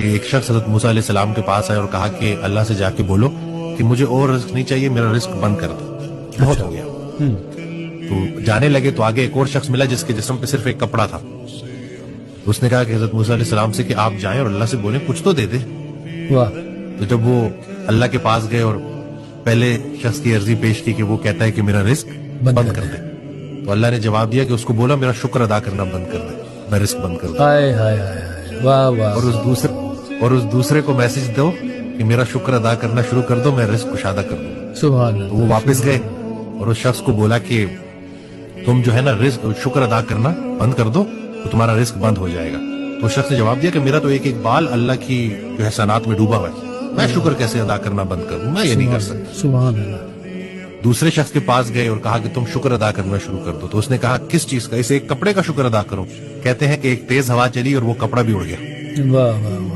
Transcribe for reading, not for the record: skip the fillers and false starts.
کہ ایک شخص حضرت موسیٰ علیہ السلام کے پاس آئے اور کہا کہ اللہ سے جا کے بولو کہ مجھے اور رزق نہیں چاہیے، میرا رزق بند کر دو، بہت ہو گیا۔ تو جانے لگے تو آگے ایک اور شخص ملا جس کے جسم پہ صرف ایک کپڑا تھا۔ اس نے کہا کہ حضرت موسیٰ علیہ السلام سے کہ آپ جائیں اور اللہ سے بولیں کچھ تو دے دے۔ تو جب وہ اللہ کے پاس گئے اور پہلے شخص کی عرضی پیش کی کہ وہ کہتا ہے کہ میرا رزق بند کر دے، تو اللہ نے جواب دیا کہ اس کو بولا میرا شکر ادا کرنا بند کر دے، میں رزق بند کر دوں۔ اور اس دوسرے کو میسج دو کہ میرا شکر ادا کرنا شروع کر دو، میں رزق کشادہ کر دوں۔ سبحان اللہ۔ تو وہ واپس گئے اور اس شخص کو بولا کہ تم جو ہے نا رزق شکر ادا کرنا بند کر دو تو تمہارا رزق بند ہو جائے گا۔ تو اس شخص نے جواب دیا کہ میرا تو ایک ایک بال اللہ کی جو احسانات میں ڈوبا ہوا ہے، میں شکر کیسے ادا کرنا بند کر دوں، میں یہ نہیں کر سکتا۔ سبحان اللہ۔ دوسرے شخص کے پاس گئے اور کہا کہ تم شکر ادا کرنا شروع کر دو۔ تو اس نے کہا کس چیز کا؟ اسے ایک کپڑے کا شکر ادا کرو۔ کہتے ہیں کہ ایک تیز ہوا چلی اور وہ کپڑا بھی اڑ گیا۔ واہ واہ